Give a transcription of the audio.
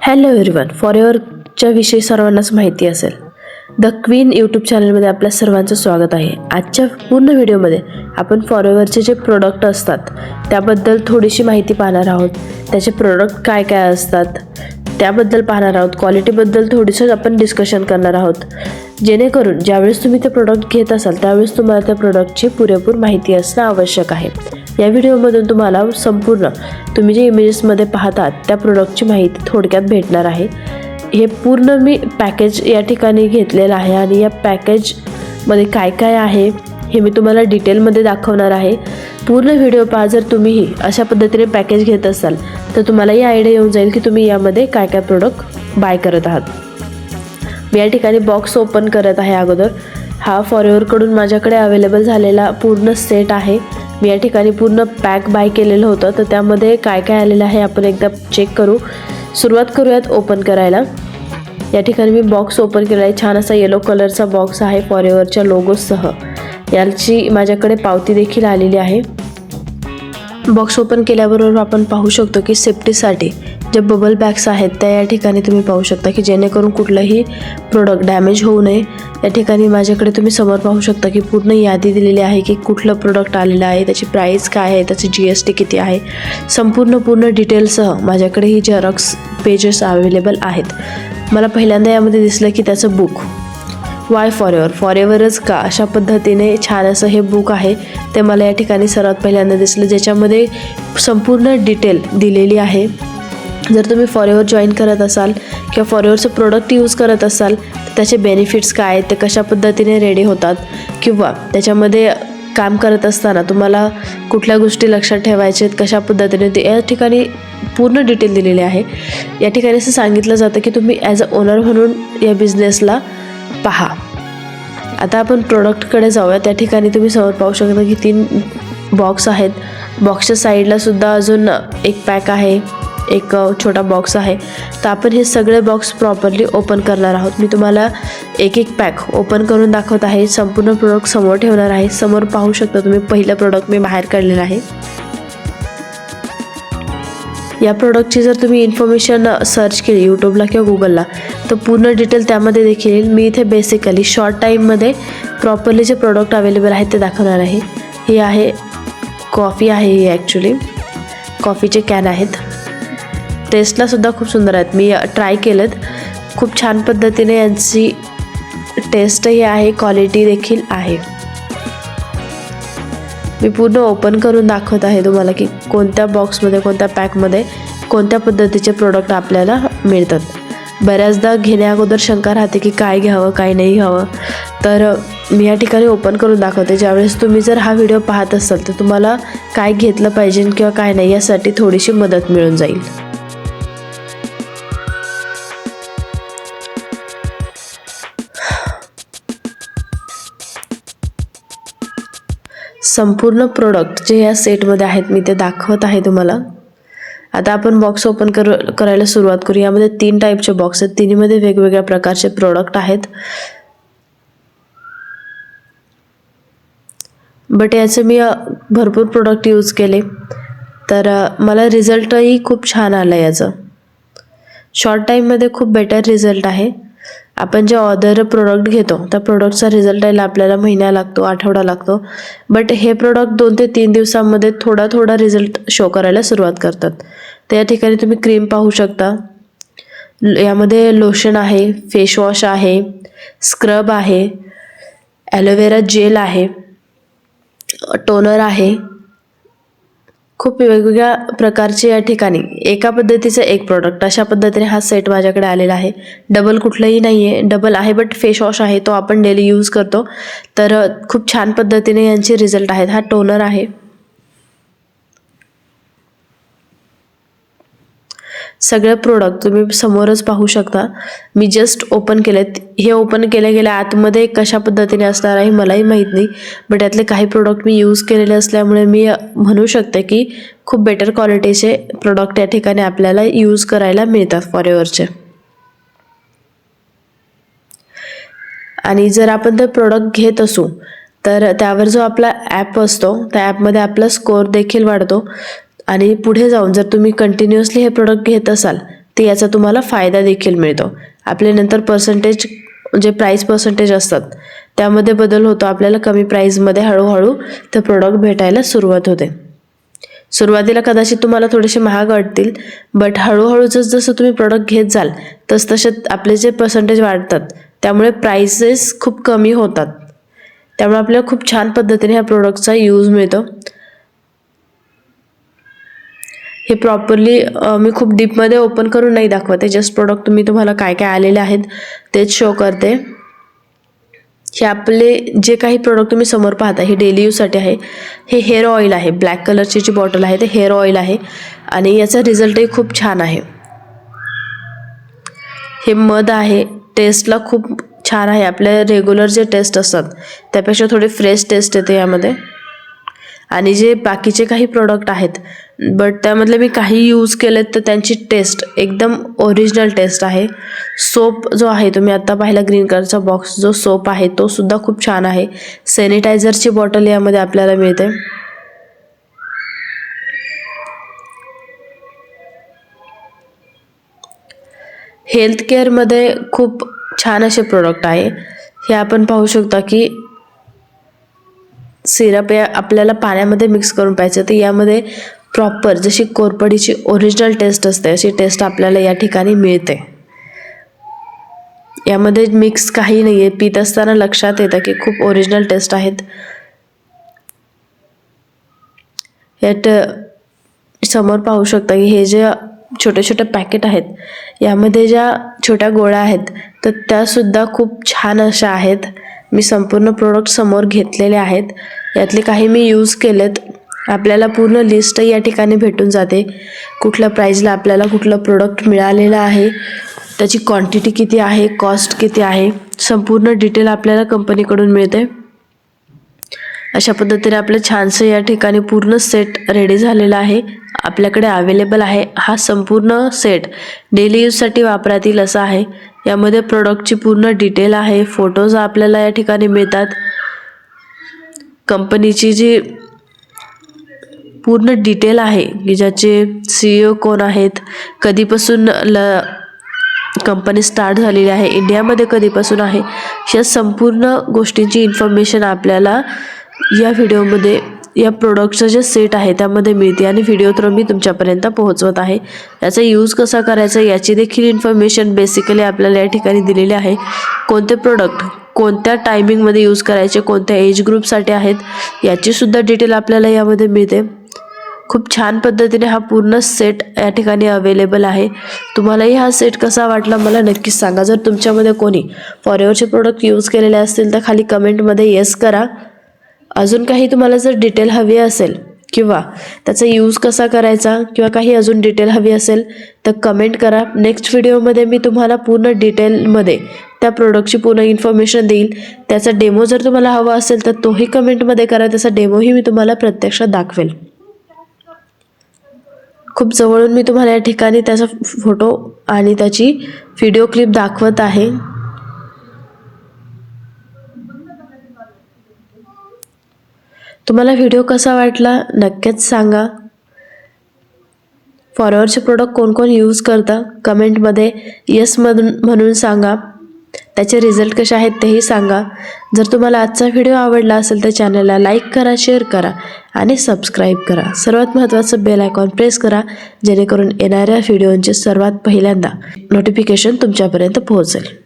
Hello everyone, फॉरएव्हरच्या विषयी सर्वांनाच माहिती असेल. द क्वीन यूट्यूब चॅनलमध्ये आपल्या सर्वांचं स्वागत आहे. आजच्या पूर्ण व्हिडिओमध्ये आपण फॉरएव्हरचे जे प्रोडक्ट असतात त्याबद्दल थोडीशी माहिती पाहणार आहोत. त्याचे प्रोडक्ट काय काय असतात त्याबद्दल पाहणार आहोत. क्वालिटीबद्दल थोडंसं आपण डिस्कशन करणार आहोत, जेणेकरून ज्यावेळेस तुम्ही ते प्रोडक्ट घेत असाल त्यावेळेस तुम्हाला त्या प्रोडक्टची पुरेपूर माहिती असणं आवश्यक आहे. या व्हिडिओमधून तुम्हाला संपूर्ण तुम्ही जे इमेजेसमध्ये पाहतात त्या प्रोडक्टची माहिती थोडक्यात भेटणार आहे. हे पूर्ण मी पॅकेज या ठिकाणी घेतलेलं आहे आणि या पॅकेजमध्ये काय काय आहे हे मी तुम्हाला डिटेलमध्ये दाखवणार आहे. पूर्ण व्हिडिओ पहा. जर तुम्हीही अशा पद्धतीने पॅकेज घेत असाल तर तुम्हाला ही आयडिया येऊन जाईल की तुम्ही यामध्ये काय काय प्रोडक्ट बाय करत आहात. मी या ठिकाणी बॉक्स ओपन करत आहे. अगोदर हा फॉरएव्हरकडून माझ्याकडे अवेलेबल झालेला पूर्ण सेट आहे. मी या ठिकाणी पूर्ण पॅक बाय केलेलं होतं, तर त्यामध्ये काय काय आलेलं आहे आपण एकदा चेक करू. सुरुवात करूयात ओपन करायला. या ठिकाणी मी बॉक्स ओपन केला आहे. छान असा येलो कलरचा बॉक्स आहे फॉरएव्हरच्या लोगोसह. याची माझ्याकडे पावती देखील आलेली आहे. बॉक्स ओपन केल्याबरोबर आपण पाहू शकतो की सेफ्टीसाठी जे बबल बॅग्स आहेत त्या या ठिकाणी तुम्ही पाहू शकता की जेणेकरून कुठलंही प्रोडक्ट डॅमेज होऊ नये. या ठिकाणी माझ्याकडे तुम्ही समोर पाहू शकता की पूर्ण यादी दिलेली आहे की कुठलं प्रोडक्ट आलेलं आहे, त्याची प्राईस काय आहे, त्याची GST किती आहे, पूर्ण डिटेलसह माझ्याकडे ही झेरॉक्स पेजेस अवेलेबल आहेत. मला पहिल्यांदा यामध्ये दिसलं की त्याचं बुक वाय फॉरएव्हरच का, अशा पद्धतीने छान असं हे बुक आहे. ते मला या ठिकाणी सर्वात पहिल्यांदा दिसलं, ज्याच्यामध्ये संपूर्ण डिटेल दिलेली आहे. जर तुम्ही फॉरएव्हर जॉईन करत असाल किंवा फॉरएव्हरचं प्रोडक्ट यूज करत असाल तर त्याचे बेनिफिट्स काय आहेत, ते कशा पद्धतीने रेडी होतात, किंवा त्याच्यामध्ये काम करत असताना तुम्हाला कुठल्या गोष्टी लक्षात ठेवायच्या आहेत, कशा पद्धतीने, ते या ठिकाणी पूर्ण डिटेल दिलेली आहे. या ठिकाणी असं सांगितलं जातं की तुम्ही ॲज अ ओनर म्हणून या बिझनेसला पहा. आता आपण प्रोडक्टकडे जाऊया. त्या ठिकाणी तुम्ही समोर पाहू शकता की 3 बॉक्स आहेत. बॉक्सच्या साईडला सुद्धा अजून एक पॅक आहे, एक छोटा बॉक्स आहे. तर आपण हे सगळे बॉक्स प्रॉपरली ओपन करणार आहोत. मी तुम्हाला एक एक पॅक ओपन करून दाखवत आहे. संपूर्ण प्रोडक्ट समोर ठेवणार आहे. समोर पाहू शकता तुम्ही पहिलं प्रोडक्ट मी बाहेर काढलेलं आहे. या प्रोडक्टची जर तुम्ही इन्फॉर्मेशन सर्च केली यूट्यूबला किंवा गुगलला तर पूर्ण डिटेल त्यामध्ये देखील येईल. मी इथे बेसिकली शॉर्ट टाईममध्ये प्रॉपरली जे प्रोडक्ट अवेलेबल आहेत ते दाखवणार आहे. ही आहे कॉफी आहे, ही ॲक्च्युली कॉफीचे कॅन आहेत. टेस्टला सुद्धा खूप सुंदर आहेत. मी ट्राय केलेत. खूप छान पद्धतीने यांची टेस्टही आहे, क्वालिटी देखील आहे. मी पूर्ण ओपन करून दाखवत आहे तुम्हाला की कोणत्या बॉक्समध्ये, कोणत्या पॅकमध्ये कोणत्या पद्धतीचे प्रोडक्ट आपल्याला मिळतात. बऱ्याचदा घेण्याअगोदर शंका राहते की काय घ्यावं काय नाही घ्यावं. तर मी या ठिकाणी ओपन करून दाखवते. ज्यावेळेस तुम्ही जर हा व्हिडिओ पाहत असाल तर तुम्हाला काय घेतलं पाहिजे किंवा काय नाही यासाठी थोडीशी मदत मिळून जाईल. संपूर्ण प्रोडक्ट जे या सेटमध्ये आहेत मी ते दाखवत आहे तुम्हाला. आता आपण बॉक्स ओपन करायला सुरुवात करू. यामध्ये 3 टाईपचे बॉक्स आहेत. तिन्हीमध्ये वेगवेगळ्या प्रकारचे प्रोडक्ट आहेत. बट याचं मी भरपूर प्रोडक्ट यूज केले तर मला रिझल्टही खूप छान आलं. याचं शॉर्ट टाईममध्ये खूप बेटर रिझल्ट आहे. आपण जे अदर प्रोडक्ट घेतो त्या प्रोडक्टचा रिझल्ट यायला आपल्याला महिना लागतो, आठवडा लागतो. बट हे प्रोडक्ट 2 ते 3 दिवसांमध्ये थोडा रिझल्ट शो करायला सुरुवात करतात. तर या ठिकाणी तुम्ही क्रीम पाहू शकता. यामध्ये लोशन आहे, फेसवॉश आहे, स्क्रब आहे, ॲलोवेरा जेल आहे, टोनर आहे. खूप वेगवेगळ्या प्रकारचे या ठिकाणी एका पद्धतीचं एक प्रोडक्ट, अशा पद्धतीने हा सेट माझ्याकडे आलेला आहे. डबल कुठलंही नाही आहे, डबल आहे बट फेसवॉश आहे, तो आपण डेली यूज करतो. तर खूप छान पद्धतीने यांचे रिझल्ट आहेत. हा टोनर आहे. सगळे प्रोडक्ट तुम्ही समोरच पाहू शकता. मी जस्ट ओपन केलेत. हे ओपन गेल्या आतमध्ये कशा पद्धतीने असणार आहे मलाही माहीत नाही, बट यातले काही प्रोडक्ट मी यूज केलेले असल्यामुळे मी म्हणू शकते की खूप बेटर क्वालिटीचे प्रोडक्ट या ठिकाणी आपल्याला यूज करायला मिळतात फॉरएव्हरचे. आणि जर आपण ते प्रोडक्ट घेत असू तर त्यावर जो आपला ॲप असतो त्या ॲपमध्ये आपला स्कोअर देखील वाढतो. आणि पुढे जाऊन जर तुम्ही कंटिन्युअसली हे प्रोडक्ट घेत असाल ते याचा तुम्हाला फायदा देखील मिळतो. आपले नंतर पर्सेंटेज जे प्राईस पर्सेंटेज असतात त्यामध्ये बदल होतो. आपल्याला कमी प्राईजमध्ये हळूहळू ते प्रोडक्ट भेटायला सुरुवात होते. सुरुवातीला कदाचित तुम्हाला थोडेसे महाग वाटतील, बट हळूहळू जसं तुम्ही प्रोडक्ट घेत जाल तसे आपले जे पर्सेंटेज वाढतात, त्यामुळे प्राइसेस खूप कमी होतात. त्यामुळे आपल्याला खूप छान पद्धतीने ह्या प्रोडक्टचा यूज मिळतो. हे प्रॉपरली मी खूप डीपमध्ये ओपन करून नाही दाखवते, जस्ट प्रोडक्ट तुम्हाला काय काय आलेले आहेत तेच शो करते. हे आपले जे काही प्रोडक्ट तुम्ही समोर पाहता हे डेली यूजसाठी आहे. हे हेअर ऑइल आहे, ब्लॅक कलरची जी बॉटल आहे ते हेअर ऑइल आहे आणि याचा रिझल्टही खूप छान आहे. हे मध आहे, टेस्टला खूप छान आहे. आपल्या रेग्युलर जे टेस्ट असतात त्यापेक्षा थोडी फ्रेश टेस्ट येते यामध्ये. आणि जे बाकीचे काही प्रोडक्ट आहेत बट त्यामधले मी काही यूज केलेत तर त्यांची टेस्ट एकदम ओरिजिनल टेस्ट आहे. सोप जो आहे तुम्ही आता पाहिला ग्रीन कलरचा बॉक्स जो सोप आहे तो सुद्धा खूप छान आहे. सॅनिटायझरची बॉटल यामध्ये आपल्याला मिळते. हेल्थ केअरमध्ये खूप छान असे प्रोडक्ट आहे. हे आपण पाहू शकता की सिरप या आपल्याला पाण्यामध्ये मिक्स करून प्यायचं, तर यामध्ये प्रॉपर जशी कोरपडीची ओरिजिनल टेस्ट असते अशी टेस्ट आपल्याला या ठिकाणी मिळते. यामध्ये मिक्स काही नाही आहे. पित असताना लक्षात येतं की खूप ओरिजिनल टेस्ट आहेत. यात समोर पाहू शकता की हे जे छोटे छोटे पॅकेट आहेत यामध्ये ज्या छोट्या गोळ्या आहेत तर त्या सुद्धा खूप छान अशा आहेत. मी संपूर्ण प्रोडक्ट समोर घेतलेले आहेत. यातले काही मी यूज केलेत. आपल्याला पूर्ण लिस्ट या ठिकाणी भेटून जाते. कुठल्या प्राईजला आपल्याला कुठलं प्रोडक्ट मिळालेलं आहे, त्याची क्वांटिटी किती आहे, कॉस्ट किती आहे, संपूर्ण डिटेल आपल्याला कंपनीकडून मिळते. अशा पद्धतीने आपलं छानसं या ठिकाणी पूर्ण सेट रेडी झालेला आहे, आपल्याकडे अवेलेबल आहे. हा संपूर्ण सेट डेली यूजसाठी वापरात येईल असा आहे. यामध्ये प्रोडक्टची पूर्ण डिटेल आहे, फोटोज आपल्याला या ठिकाणी मिळतात. कंपनीची जी पूर्ण डिटेल आहे की ज्याचे CEO कोण आहेत, कधीपासून कंपनी स्टार्ट झालेली आहे, इंडियामध्ये कधीपासून आहे, या संपूर्ण गोष्टींची इन्फॉर्मेशन आपल्याला या व्हिडिओमध्ये या प्रोडक्टचं जे सेट आहे त्यामध्ये मिळते आणि व्हिडिओ थ्रू मी तुमच्यापर्यंत पोहोचवत आहे. याचा यूज कसा करायचा याची देखील इन्फॉर्मेशन बेसिकली आपल्याला या ठिकाणी दिलेली आहे. कोणते प्रोडक्ट कोणत्या टायमिंगमध्ये यूज करायचे, कोणत्या एज ग्रुपसाठी आहेत याची सुद्धा डिटेल आपल्याला यामध्ये मिळते. खूप छान पद्धतीने हा पूर्ण सेट या ठिकाणी अवेलेबल आहे. तुम्हालाही हा सेट कसा वाटला मला नक्कीच सांगा. जर तुमच्यामध्ये कोणी फॉरएव्हरचे प्रोडक्ट यूज केलेले असतील तर खाली कमेंटमध्ये येस करा. अजून काही तुम्हाला जर डिटेल हवी असेल किंवा त्याचा यूज कसा करायचा किंवा काही अजून डिटेल हवी असेल तर कमेंट करा. नेक्स्ट व्हिडिओमध्ये मी तुम्हाला पूर्ण डिटेलमध्ये त्या प्रोडक्टची पूर्ण इन्फॉर्मेशन देईल. त्याचा डेमो जर तुम्हाला हवा असेल तर तोही कमेंटमध्ये करा. त्याचा डेमोही मी तुम्हाला प्रत्यक्षात दाखवेल. खूप जवळून मी तुम्हाला या ठिकाणी त्याचा फोटो आणि त्याची व्हिडिओ क्लिप दाखवत आहे. तुम्हाला व्हिडिओ कसा वाटला नक्कीच सांगा. फॉरएव्हरचे प्रोडक्ट कोण कोण यूज करता कमेंटमध्ये येस म्हणून सांगा. त्याचे रिझल्ट कसे आहेत तेही सांगा. जर तुम्हाला आजचा व्हिडिओ आवडला असेल तर चॅनलला लाईक करा, शेअर करा आणि सबस्क्राईब करा. सर्वात महत्त्वाचं बेल आयकॉन प्रेस करा जेणेकरून येणाऱ्या व्हिडिओंचे सर्वात पहिल्यांदा नोटिफिकेशन तुमच्यापर्यंत पोहोचेल.